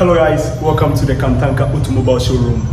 Hello guys, welcome to the Kantanka Automobile Showroom.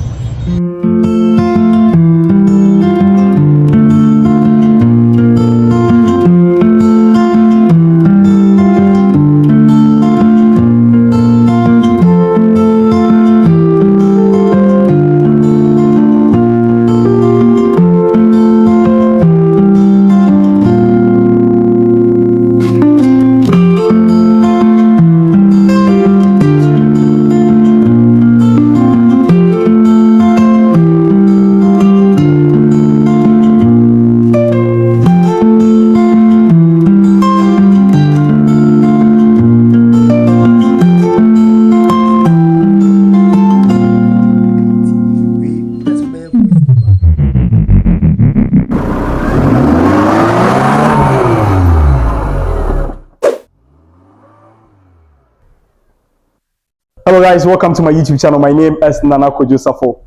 Hello guys, welcome to my YouTube channel. My name is Kojo Safo.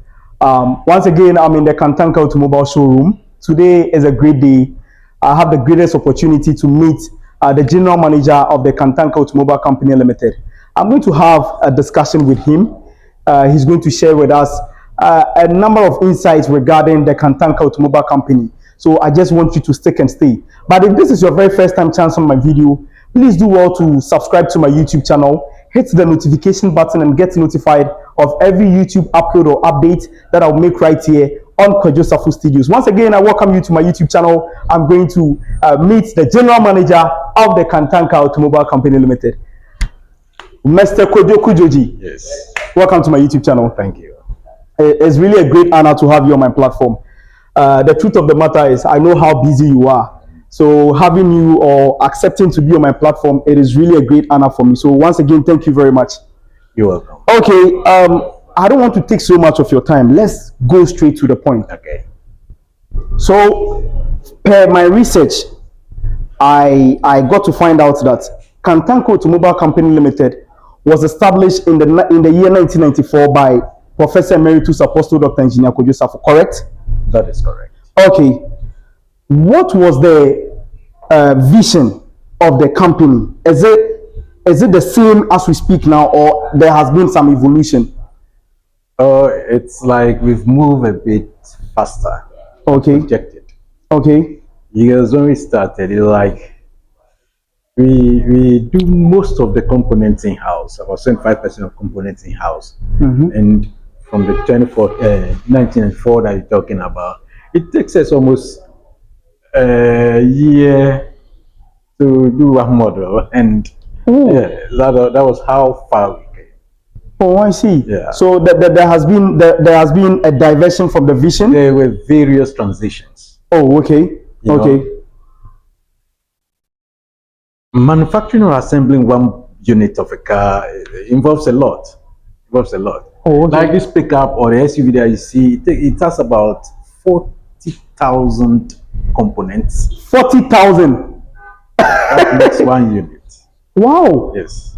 Once again, I'm in the Kantanka Automobile Showroom. Today is a great day. I have the greatest opportunity to meet the General Manager of the Kantanka Automobile Company Limited. I'm going to have a discussion with him. He's going to share with us a number of insights regarding the Kantanka Automobile Company. So I just want you to stick and stay. But if this is your very first time chance on my video, please do well to subscribe to my YouTube channel. Hit the notification button and get notified of every YouTube upload or update that I'll make right here on Kwadwo Safo Studios. Once again, I welcome you to my YouTube channel. I'm going to meet the General Manager of the Kantanka Automobile Company Limited, Mr. Kojo Kujoji. Yes. Welcome to my YouTube channel. Thank you. It's really a great honor to have you on my platform. The truth of the matter is, I know how busy you are. So having you or accepting to be on my platform, it is really a great honor for me. So once again, thank you very much. You're welcome. Okay, I don't want to take so much of your time. Let's go straight to the point. Okay. So, per my research, I got to find out that Kantanka Automobile Company Limited was established in the year 1994 by Professor Emeritus Apostle Dr. Engineer Kojo Safo, correct? That is correct. Okay. What was the vision of the company? Is it the same as we speak now, or there has been some evolution? It's like we've moved a bit faster. Okay. Projected. Okay. Because when we started, it's like we do most of the components in house, about 75% of components in house, and from the 1994 that you're talking about, it takes us almost a year to do a model, and yeah, that was how far we came. Oh, I see. Yeah. So there has been a diversion from the vision. There were various transitions. Oh, okay. Okay. Manufacturing or assembling one unit of a car involves a lot. Oh, okay. Like this pickup or the SUV that you see, it has about 40,000 components. 40,000. That makes one unit. Wow. Yes.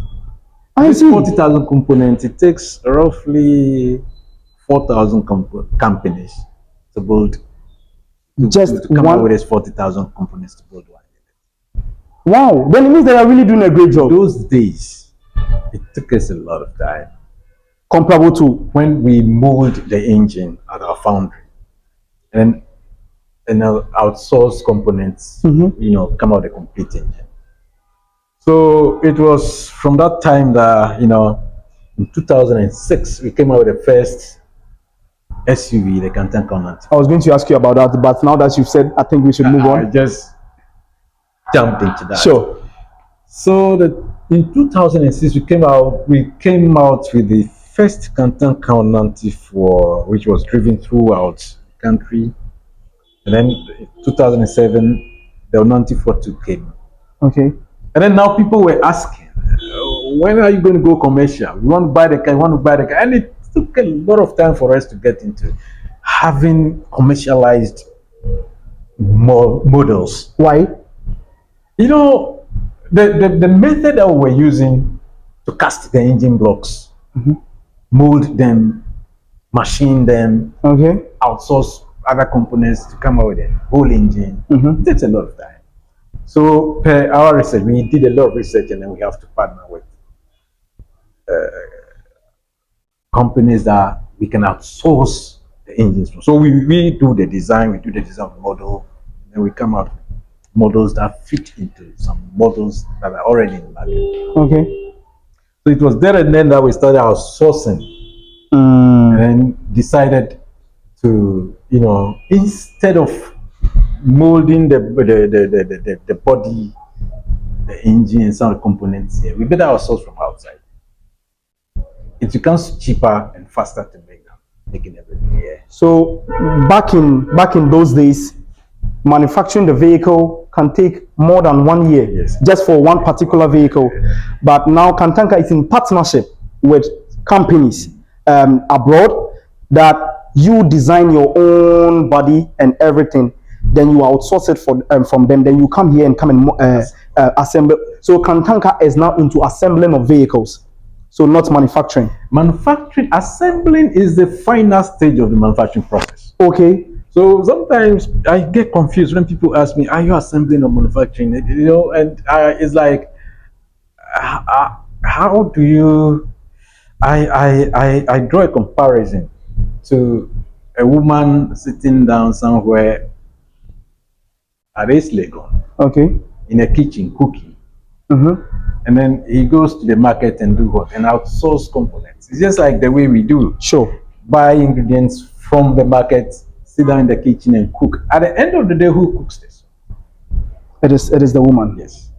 I see. 40,000 components. It takes roughly 4,000 companies to build. Just to come one up with this 40,000 components to build one unit. Wow. Then it means they are really doing a great job. Those days, it took us a lot of time. Comparable to when we mold the engine at our foundry, and outsource components, come out the complete engine. So it was from that time that, in 2006, we came out with the first SUV, the Kantanka. I was going to ask you about that, but now that you've said, I think we should move on. I just jumped into that. Sure. So in 2006, we came out with the first Kantanka 94, which was driven throughout the country. And then in 2007, the 94 came. Okay. And then now people were asking, when are you going to go commercial? We want to buy the car, And it took a lot of time for us to get into having commercialized models. Why? The method that we were using to cast the engine blocks, mold them, machine them, outsource other components to come out with a whole engine, it takes a lot of time. So per our research, we did a lot of research, and then we have to partner with companies that we can outsource the engines from. So we do the design, we do the design of the model, and we come out models that fit into some models that are already in the market. Okay. So it was there and then that we started outsourcing, and then decided to, instead of molding the body, the engine, and some components here, we better outsource from outside. It becomes cheaper and faster to make them, making everything here. So back in those days, manufacturing the vehicle can take more than 1 year, Yes, just for one particular vehicle. But now Kantanka is in partnership with companies abroad, that you design your own body and everything, then you outsource it from them, then you come here and come and assemble. So Kantanka is now into assembling of vehicles, so not manufacturing. Manufacturing, assembling is the final stage of the manufacturing process. Okay. So sometimes I get confused when people ask me, "Are you assembling or manufacturing?" And it's like, how do you? I draw a comparison to a woman sitting down somewhere at Legon, Okay. in a kitchen cooking, Mm-hmm. and then he goes to the market and do what? And outsource components. It's just like the way we do. Sure. Buy ingredients from the market, sit down in the kitchen and cook. At the end of the day, who cooks this? It is the woman. Yes.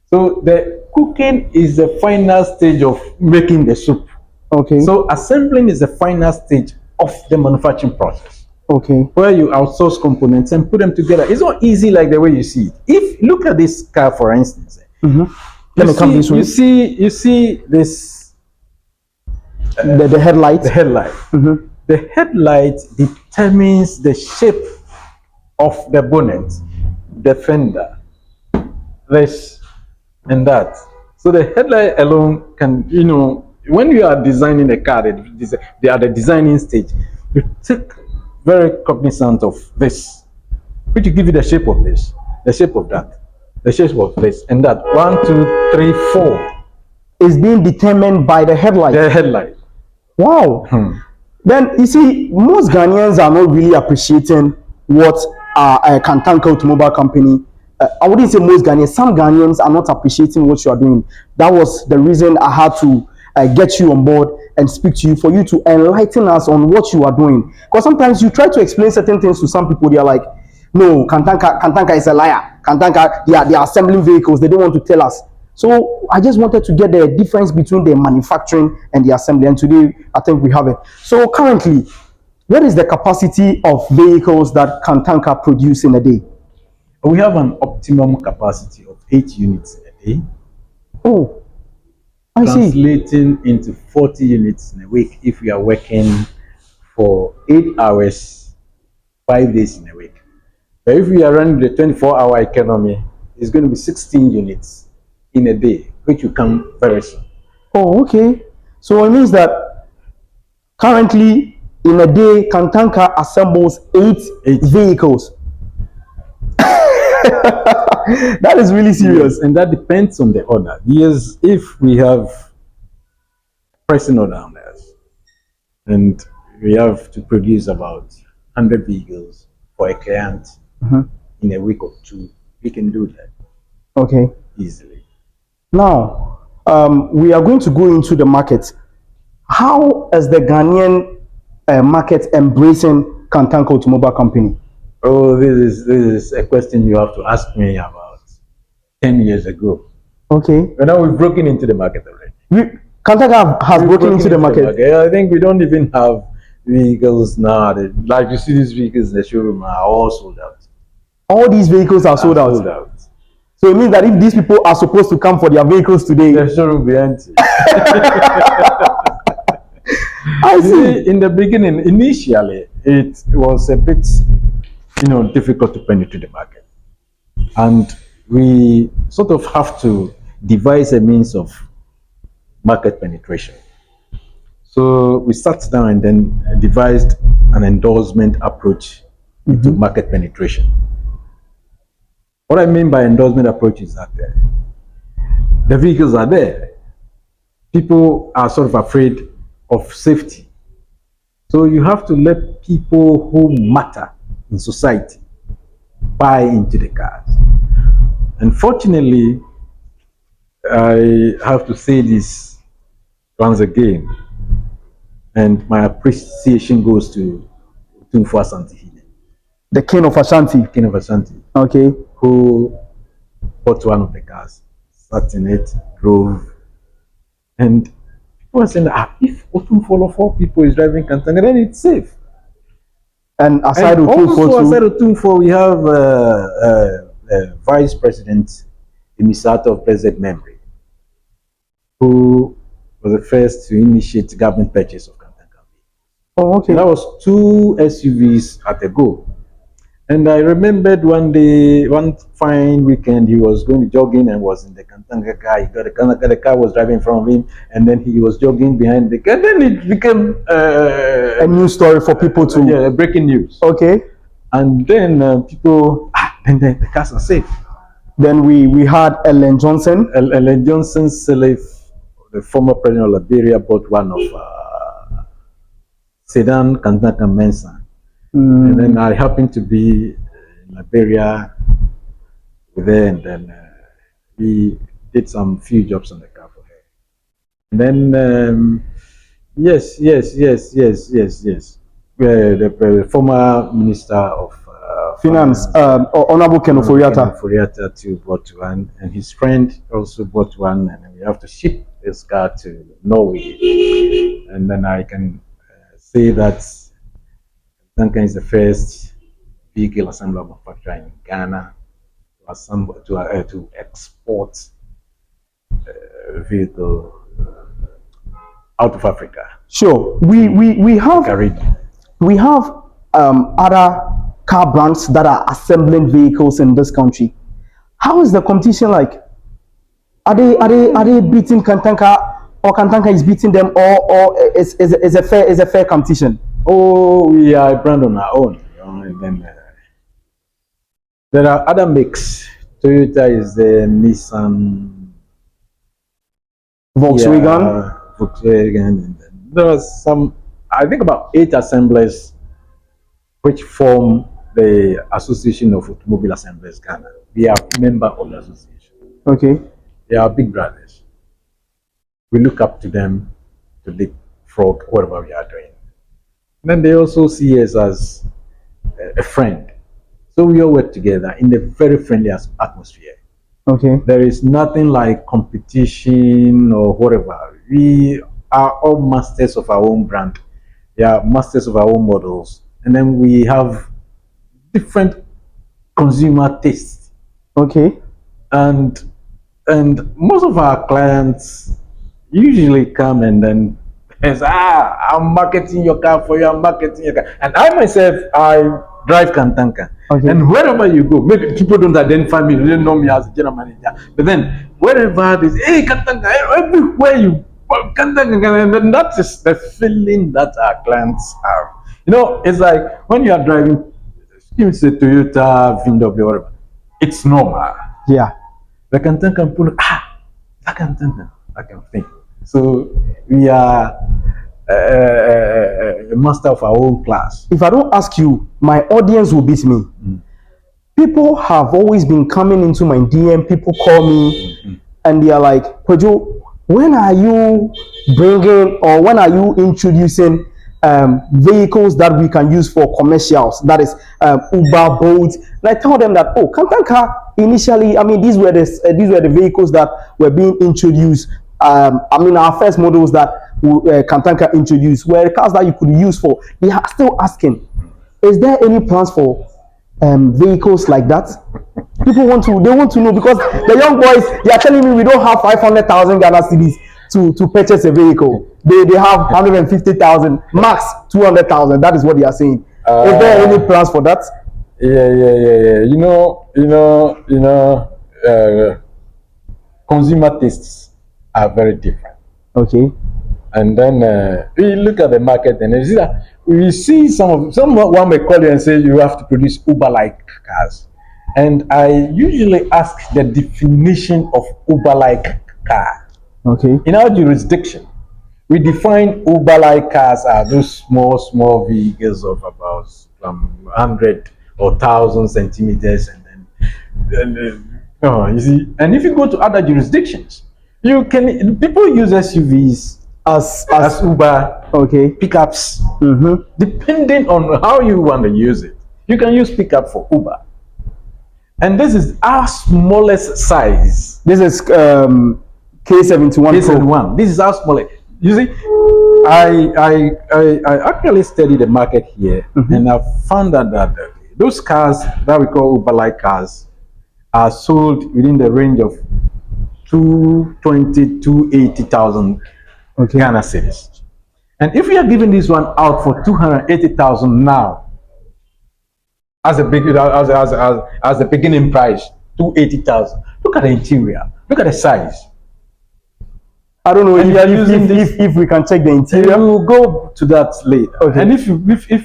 So the cooking is the final stage of making the soup. Okay. So assembling is the final stage of the manufacturing process, Okay. where you outsource components and put them together. It's not easy like the way you see it. If look at this car, for instance, Mm-hmm. Let me come this way. you see this The headlight. the headlight. Mm-hmm. The headlight determines the shape of the bonnet, the fender, this and that. So the headlight alone can, when you are designing a car, they are the designing stage. You take very cognizant of this, which will give you the shape of this, the shape of that, the shape of this, and that. 1, 2, 3, 4. Is being determined by the headlight. The headlight. Wow. Then you see, most Ghanaians are not really appreciating what Kantanka Automobile Company. I wouldn't say most Ghanaians. Some Ghanaians are not appreciating what you are doing. That was the reason I had to get you on board and speak to you, for you to enlighten us on what you are doing. Because sometimes you try to explain certain things to some people, they are like, "No, Kantanka is a liar. Kantanka, they are assembling vehicles. They don't want to tell us." So I just wanted to get the difference between the manufacturing and the assembly, and today I think we have it. So currently, what is the capacity of vehicles that Kantanka produce in a day? We have an optimum capacity of 8 units a day. Oh, I see. Translating into 40 units in a week if we are working for 8 hours, 5 days in a week. But if we are running the 24-hour economy, it's going to be 16 units in a day, which will come very soon. Oh, okay. So it means that currently in a day, Kantanka assembles 8 vehicles. That is really serious. Yes, and that depends on the order. Yes, if we have pressing order on us, and we have to produce about 100 vehicles for a client in a week or 2, we can do that. Okay. Easily. Now, we are going to go into the market. How is the Ghanaian market embracing Kantanka Automobile Company? Oh, this is a question you have to ask me about 10 years ago. Okay. But now we've broken into the market already. Kantanka has broken into the market. I think we don't even have vehicles now. Like you see, these vehicles in the showroom are all sold out. All these vehicles are sold out. So it means that if these people are supposed to come for their vehicles today, the showroom will be empty. I see. In the beginning, initially, it was a bit, difficult to penetrate the market, and we sort of have to devise a means of market penetration. So we sat down and then devised an endorsement approach to market penetration. What I mean by endorsement approach is that the vehicles are there. People are sort of afraid of safety. So you have to let people who matter in society buy into the cars. Unfortunately, I have to say this once again, and my appreciation goes to Tunfu Asante, The king of Ashanti. King of Ashanti, Okay. who bought one of the cars, sat in it, drove, and people were saying, if Otunfo of all people is driving Kantanka, then it's safe. And aside And also Otunfo, aside Otunfo, we have Vice President Imisato of blessed memory, who was the first to initiate government purchase of Kantanka. oh, okay. And that was 2 SUVs at a go. And I remembered one day, one fine weekend, he was going to jogging and was in the Kantanka car. He got the Kantanka, the car was driving in front of him, and then he was jogging behind the car. And then it became a news story for people to. Yeah, breaking news. Okay. And then people, and then the cars are safe. Then we had Ellen Johnson. Ellen Johnson Sirleaf, the former president of Liberia, bought one of sedan Kantanka Mensa. And then I happened to be in Liberia there, and then we did some few jobs on the car for her. And then yes. The former minister of Finance, Honorable Ken Ofori-Atta too bought one, and his friend also bought one, and we have to ship this car to Norway. And then I can say that Kantanka is the first vehicle assembly manufacturer in Ghana to assemble to export vehicle out of Africa. Sure, we have other car brands that are assembling vehicles in this country. How is the competition like? Are they beating Kantanka, or Kantanka is beating them, or is a fair competition? Oh, we are a brand on our own, and then there are other makes. Toyota is the Nissan, Volkswagen, and there are some, I think about 8 assemblers which form the Association of Automobile Assemblers Ghana. We are a member of the association. Okay. They are big brothers. We look up to them to leapfrog whatever we are doing. And then they also see us as a friend. So we all work together in a very friendly atmosphere. Okay. There is nothing like competition or whatever. We are all masters of our own brand. We are masters of our own models. And then we have different consumer tastes. Okay. And most of our clients usually come and then say, I'm marketing your car for you, I'm marketing your car. And I myself, I drive Kantanka. Okay. And wherever you go, maybe people don't identify me, they don't know me as a general manager. But then wherever they say, hey Kantanka, everywhere you Kantanka, and that is the feeling that our clients have. You know, it's like when you are driving, you say Toyota, VW, whatever, it's normal. Yeah. The Kantanka pull, that Kantanka, I can think. So we are a master of our own class. If I don't ask you, my audience will beat me. People have always been coming into my DM. People call me and they are like, Kojo, when are you bringing, or when are you introducing vehicles that we can use for commercials? That is Uber, Bolt. And I tell them that, Kantanka initially, I mean, these were the vehicles that were being introduced. Our first models that Kantanka introduced were the cars that you could use for. They are still asking, is there any plans for vehicles like that? People want to know, because the young boys, they are telling me we don't have 500,000 Ghana cedis to purchase a vehicle. They have 150,000, max 200,000. That is what they are saying. Is there any plans for that? Yeah. Consumer tastes are very different. Okay. And then we look at the market and we see someone may call you and say you have to produce Uber-like cars. And I usually ask the definition of Uber-like car. Okay. In our jurisdiction, We define Uber-like cars as those small vehicles of about 100 or 1,000 centimeters, you see. And if you go to other jurisdictions, people use SUVs as Uber, okay, pickups, depending on how you want to use it. You can use pickup for Uber, and this is our smallest size. This is K71 K71. This is our smallest. You see, I actually studied the market here, and I found out that those cars that we call Uber-like cars are sold within the range of 220 to 80,000 Ghana cedis. And if we are giving this one out for 280,000 now, as a beginning price, 280,000. Look at the interior. Look at the size. I don't know if we can check the interior. We will go to that later. Okay. And if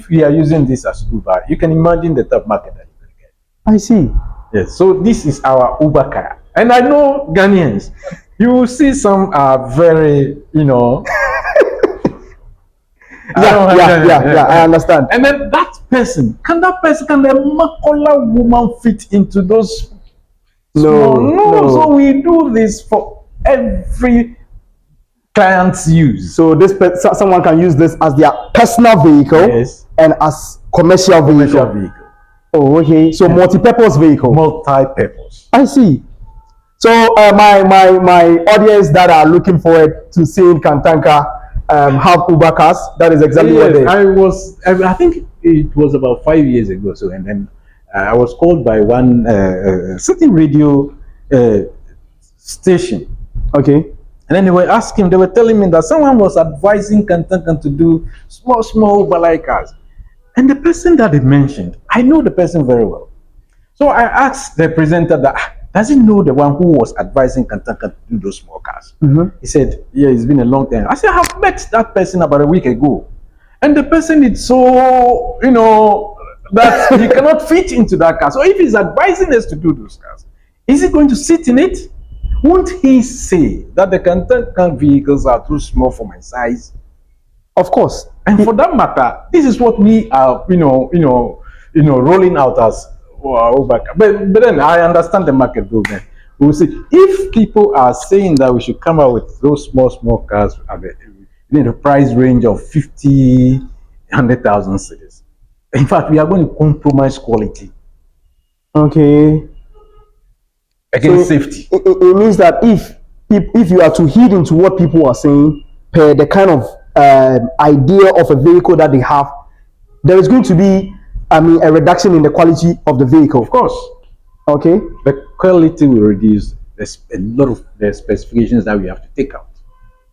we are using this as Uber, you can imagine the top market that you can get. I see. Yes. So this is our Uber car, and I know Ghanaians. You will see some are very, Yeah, I understand. And then can the Makola woman fit into those? No. So we do this for every client's use. So someone can use this as their personal vehicle, yes, and as commercial vehicle. Oh, okay. So multi-purpose vehicle. Multi-purpose. I see. So my audience that are looking forward to seeing Kantanka have Uber cars. That is exactly what they. I think it was about 5 years ago. So, and then I was called by one certain radio station. Okay. And then they were telling me that someone was advising Kantanka to do small Uber-like cars. And the person that they mentioned, I know the person very well. So I asked the presenter that, does he know the one who was advising Kantanka to do those small cars? He said, yeah, it's been a long time. I said, I have met that person about a week ago. And the person is so, that he cannot fit into that car. So if he's advising us to do those cars, is he going to sit in it? Won't he say that the Kantanka vehicles are too small for my size? Of course. And for that matter, this is what we are, rolling out as Uber. But then I understand the market movement. We'll see if people are saying that we should come out with those small cars at the price range of 50, 100,000 cedis. In fact, we are going to compromise quality. Okay. Against safety. It means that if you are to heed into what people are saying, per the kind of idea of a vehicle that they have, there is going to be, a reduction in the quality of the vehicle. Of course. Okay. The quality will reduce. There's a lot of the specifications that we have to take out.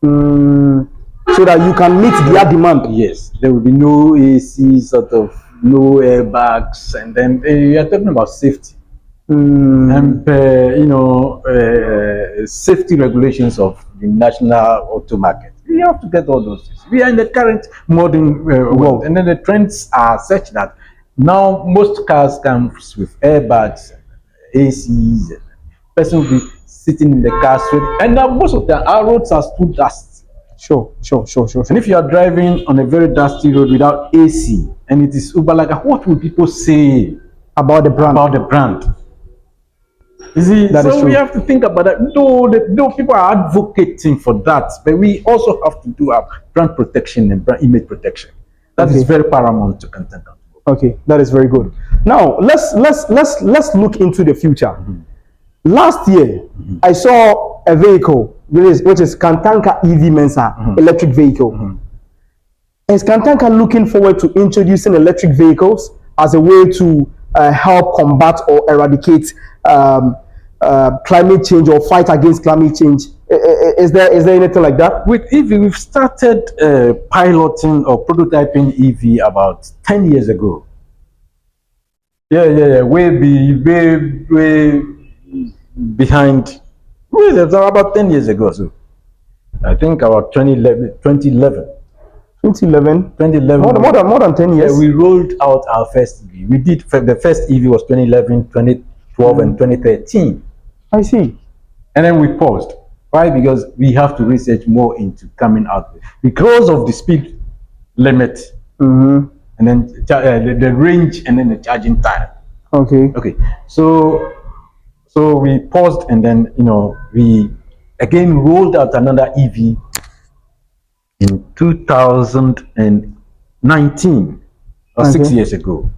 So that you can meet their demand. Yes. There will be no AC, no airbags, and then you are talking about safety. And safety regulations of the national auto market. We have to get all those things. We are in the current modern world, and then the trends are such that now most cars come with airbags, ACs. Person will be sitting in the car sweating, and now most of our roads are too dusty. Sure. And if you are driving on a very dusty road without AC, and it is Uber-like, what will people say about the brand? You see, so we have to think about that. No, people are advocating for that, but we also have to do our brand protection and brand image protection. That is very paramount to Kantanka. Okay, that is very good. Now let's look into the future. Last year, I saw a vehicle which is Kantanka EV Mensa electric vehicle. Is Kantanka looking forward to introducing electric vehicles as a way to help combat or eradicate climate change or fight against climate change? Is there anything like that? With EV, we've started piloting or prototyping EV about 10 years ago. Yeah. Way behind. About 10 years ago. So I think about 2011. More than 10 years. Yeah, we rolled out our first EV. We did the first EV was 2011, 2012, and 2013. I see. And then we paused. Why? Because we have to research more into coming out because of the speed limit, and then the range, and then the charging time. Okay. Okay. So we paused, and then we again rolled out another EV in 2019 or 6 years ago.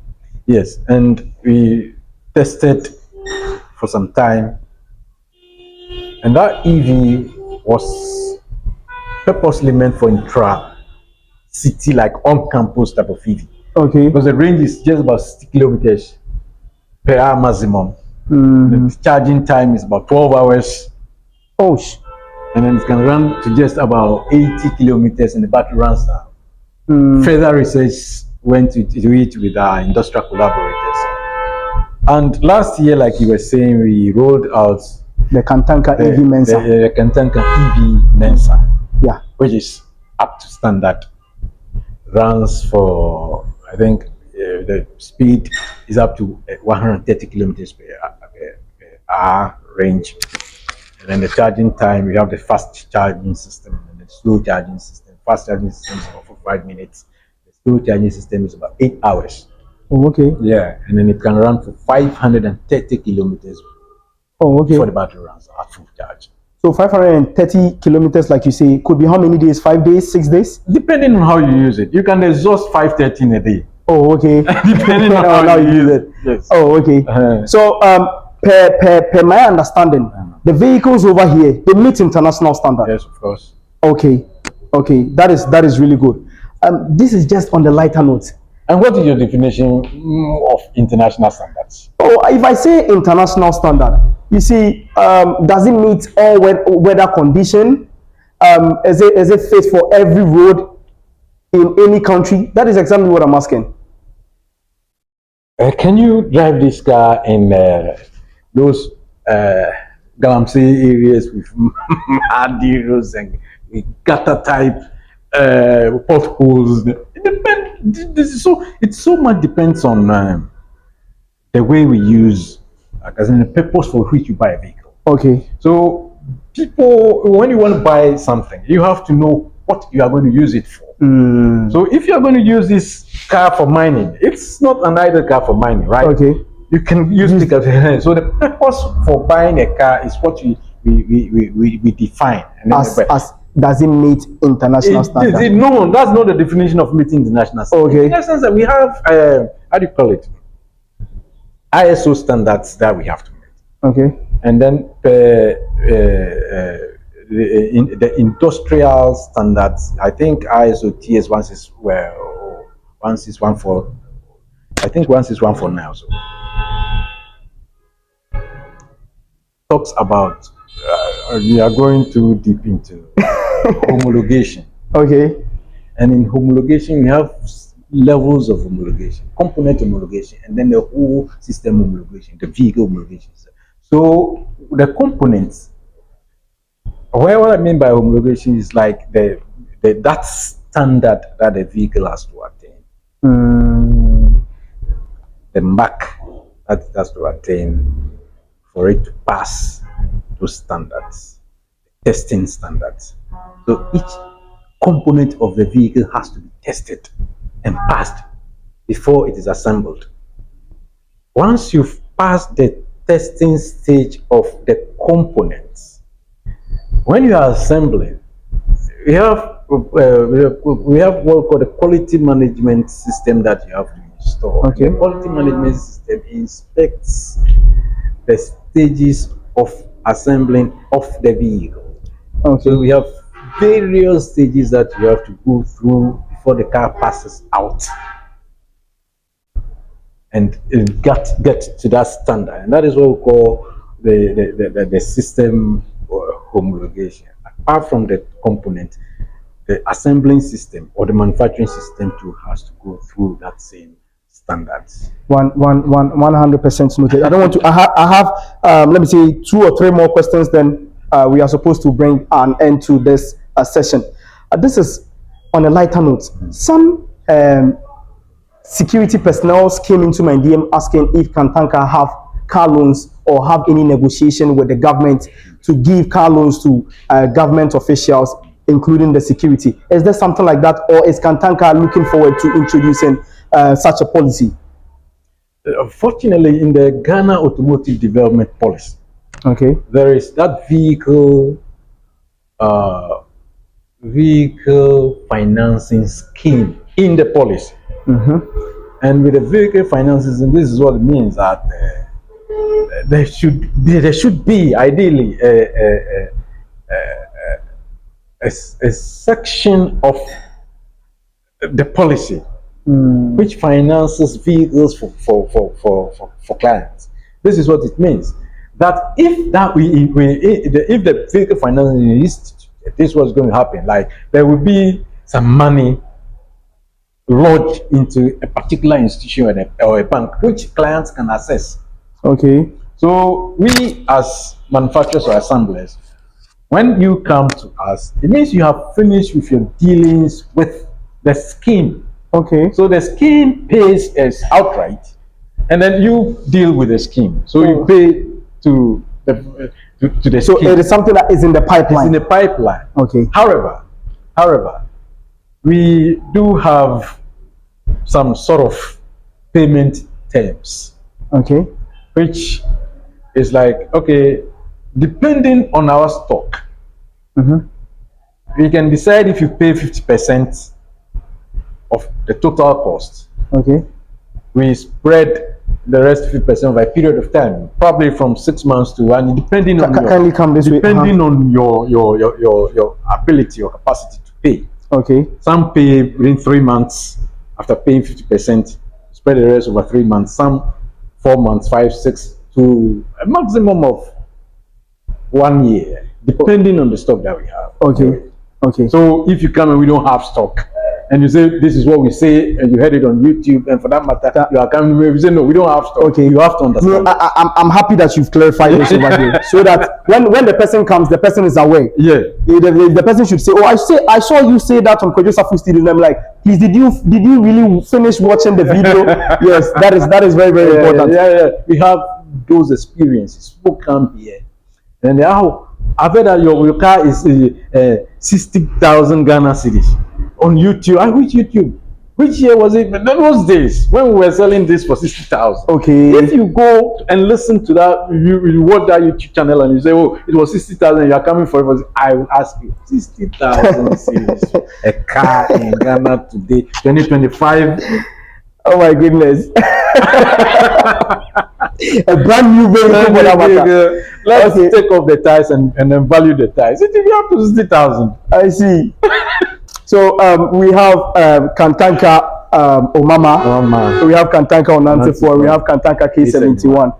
Yes, and we tested for some time, and that EV was purposely meant for intra-city, like on-campus type of EV. Okay. Because the range is just about 60 kilometers per hour maximum. The charging time is about 12 hours. Oh, and then it can run to just about 80 kilometers, and the battery runs down. Further research went to it with our industrial collaborators. And last year, like you were saying, we rolled out the Kantanka EV Mensa. The Kantanka EV Mensa. Yeah. Which is up to standard. Runs for, I think, the speed is up to 130 kilometers per hour range. And then the charging time, we have the fast charging system and the slow charging system. Fast charging system is about 5 minutes. The slow charging system is about 8 hours. Oh, okay. Yeah, and then it can run for 530 kilometers. Oh, okay. Before the battery runs at full charge. So 530 kilometers, like you say, could be how many days? 5 days, 6 days? Depending on how you use it. You can exhaust 530 in a day. Oh, okay. Depending on how you use it. Yes. Oh, okay. So per my understanding, the vehicles over here, they meet international standards. Yes, of course. Okay. Okay. That is really good. This is just on the lighter note. And what is your definition of international standards? Oh, if I say international standard, you see, does it meet all weather condition? Is it fit for every road in any country? That is exactly what I'm asking. Can you drive this car in those Galamsey areas with muddy roads and gutter type potholes? It depends. It so much depends on the way we use, as in the purpose for which you buy a vehicle. Okay. So people, when you want to buy something, you have to know what you are going to use it for. So if you are going to use this car for mining, it's not an idle car for mining, right? Okay. You can use it as so the purpose for buying a car is what we define. And as does it meet international standards? No, that's not the definition of meeting international standards. Okay. In essence, that we have how do you call it? ISO standards that we have to meet. Okay. And then the industrial standards, I think ISO TS once is 141. I think 141 now. So talks about we are going too deep into homologation. Okay. And in homologation, we have levels of homologation, component homologation, and then the whole system homologation, the vehicle homologation. So the components, what I mean by homologation is like that standard that the vehicle has to attain. The mark that it has to attain for it to pass those standards, testing standards. So each component of the vehicle has to be tested and passed before it is assembled. Once you've passed the testing stage of the components, when you are assembling, we have what called a quality management system that you have to install. Okay. The quality management system inspects the stages of assembling of the vehicle. Okay. So we have various stages that you have to go through before the car passes out and get to that standard, and that is what we call the system homologation. Apart from the component, the assembling system or the manufacturing system too has to go through that same standards. 100% noted. I don't want to. I have let me say 2 or 3 more questions. Then we are supposed to bring an end to this session. This is on a lighter note. Some security personnel came into my DM asking if Kantanka have car loans or have any negotiation with the government to give car loans to government officials, including the security. Is there something like that, or is Kantanka looking forward to introducing such a policy? Fortunately, in the Ghana Automotive Development Policy, okay, there is that vehicle financing scheme in the policy. And with the vehicle financing, this is what it means that there should be ideally a section of the policy which finances vehicles for clients. This is what it means. That if the vehicle financing is, this is what's going to happen. Like there will be some money lodged into a particular institution or a bank which clients can access. Okay. So we as manufacturers or assemblers, when you come to us, it means you have finished with your dealings with the scheme. Okay. So the scheme pays us outright, and then you deal with the scheme. So you pay to the scheme. So it is something that is in the pipeline. It's in the pipeline. Okay. However, we do have some sort of payment terms. Okay. Which is like, okay, depending on our stock, we can decide if you pay 50% of the total cost. Okay. We spread the rest 50% over a period of time, probably from 6 months to 1 year, depending on your ability or capacity to pay. Okay. Some pay within 3 months after paying 50%, spread the rest over 3 months. Some 4 months, 5, 6 to a maximum of 1 year, depending on the stock that we have. Okay. Okay. So if you come and we don't have stock, and you say this is what we say, and you heard it on YouTube, and for that matter, you are coming. We say no, we don't have stock. Okay, you have to understand. No, I'm happy that you've clarified this over here, so that when the person comes, the person is aware. Yeah. The person should say, "Oh, I saw you say that on Kwadwo Safo Studios." I'm like, please, did you really finish watching the video? Yes, that is very important. Yeah. We have those experiences. People come here, and they are. I've heard that your car is 60,000 Ghana cedis on YouTube. Which YouTube? Which year was it? That was days when we were selling this for 60,000. Okay. If you go and listen to that, you watch that YouTube channel and you say, "Oh, it was 60,000." You are coming for it. I will ask you, 60,000 cedis, a car in Ghana today, 2025. Oh my goodness. A brand new vehicle. Let's take off the tires and then value the tires. It will be up to 60,000. I see. So we have Kantanka Omama. We have Kantanka Onantefor. We have Kantanka K71.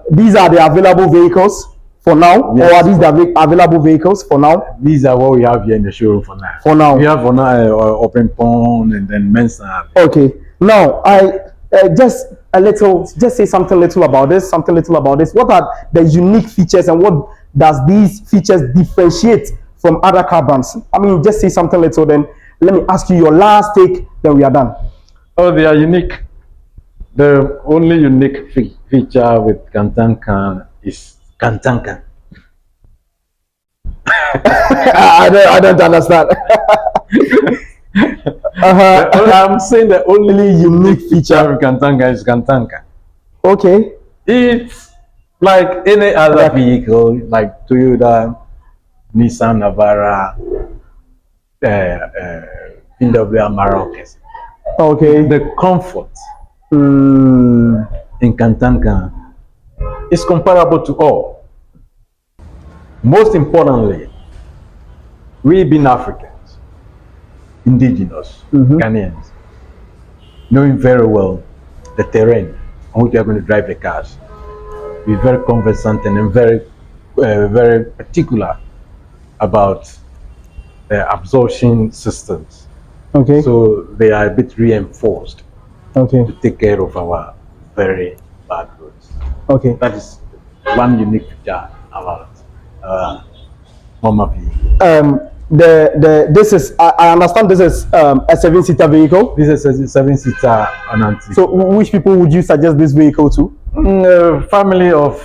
These are the available vehicles for now, yes, or are these the available vehicles for now? These are what we have here in the showroom for now. For now. We have Open Pond and then Mensa. Okay. Now, I just say something little about this. What are the unique features, and what does these features differentiate from other car brands? I mean, just say something little, then let me ask you your last take, then we are done. Oh, they are unique. The only unique feature with Kantanka is Kantanka. I don't understand. I'm saying the only unique feature of Kantanka is Kantanka. Okay. It's like any other vehicle, like Toyota, Nissan Navara, BMW Amarok. Okay. The comfort in Kantanka is comparable to all. Most importantly, we being Africans, indigenous, Ghanaians, knowing very well the terrain on which we are going to drive the cars. We're very conversant and very particular about the absorption systems. Okay. So they are a bit reinforced. Okay. To take care of our very bad roads. Okay. That is one unique feature about Mama vehicle. This is I understand this is a 7-seater vehicle. This is a 7-seater Ananti. So which people would you suggest this vehicle to? Family of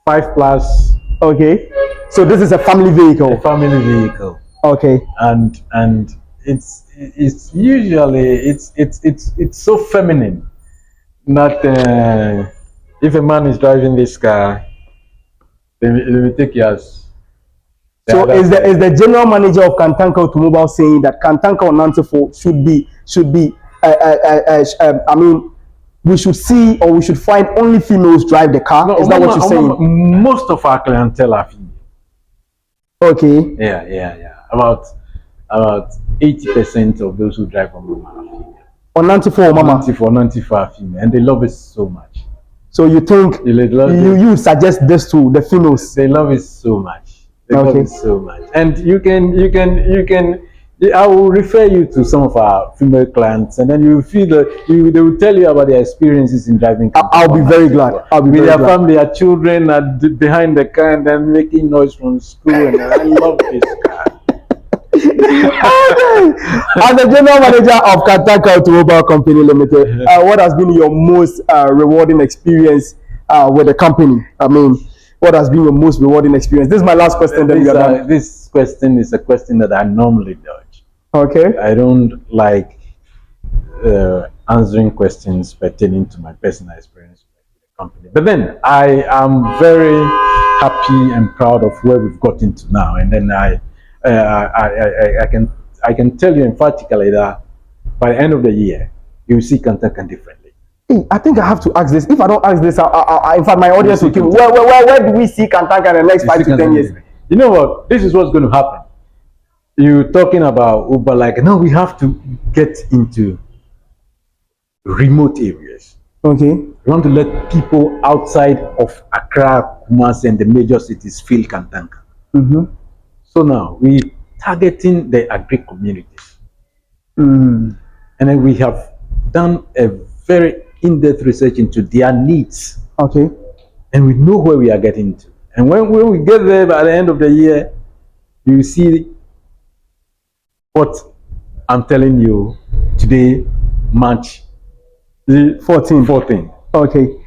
5+. Okay. So this is a family vehicle. A family vehicle. Okay. And it's usually it's so feminine. Not if a man is driving this car, they will take you as. So is the general manager of Kantanka Automobile saying that Kantanka Onantefo should be I mean, we should see or we should find only females drive the car? No, is that what you're saying? Most of our clientele are female. Okay. Yeah. About 80% of those who drive on Mama are female. Onantefo or Mama? Onantefo are female, and they love it so much. So you think you suggest this to the females? They love it so much. They love it so much. And you can. I will refer you to some of our female clients, and then you will feel that they will tell you about their experiences in driving. I'll be very glad. I'll be with very their glad. family, their children are behind the car and then making noise from school, and I love this car. As the general manager of Kantanka Automobile Company Limited, what has been your most rewarding experience with the company? I mean, what has been your most rewarding experience? This is my last question. This question is a question that I normally dodge. Okay. I don't like answering questions pertaining to my personal experience with the company. But then I am very happy and proud of where we've gotten to now. And then I can tell you emphatically that by the end of the year, you will see Kantanka differently. I think I have to ask this. If I don't ask this, in fact, my audience will kill me. Where do we see Kantanka in the next 5 to 10 years? You know what? This is what's going to happen. You're talking about Uber, like, no, we have to get into remote areas. Okay. We want to let people outside of Accra, Kumasi, and the major cities feel Kantanka. Mm-hmm. So now we're targeting the agri communities. Mm. And then we have done a very in-depth research into their needs. Okay. And we know where we are getting to. And when we get there by the end of the year, you see what I'm telling you today, March 14. Okay.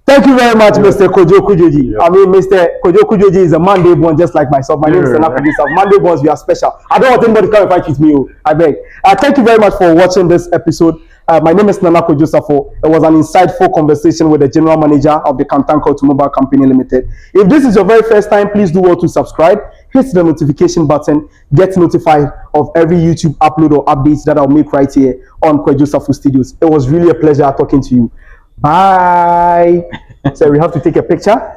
Thank you very much, Mr. Kojo Kujoji. I mean, Mr. Kojo Kujoji is a Monday born just like myself. My name is Nana Kojo Safo. Monday borns, we are special. I don't want anybody to come and fight with me. I beg. Thank you very much for watching this episode. My name is Nana Kojo Safo. It was an insightful conversation with the general manager of the Kantanka Automobile Company Limited. If this is your very first time, please do well to subscribe. Hit the notification button. Get notified of every YouTube upload or updates that I'll make right here on Kwadwo Safo Studios. It was really a pleasure talking to you. Bye. So we have to take a picture.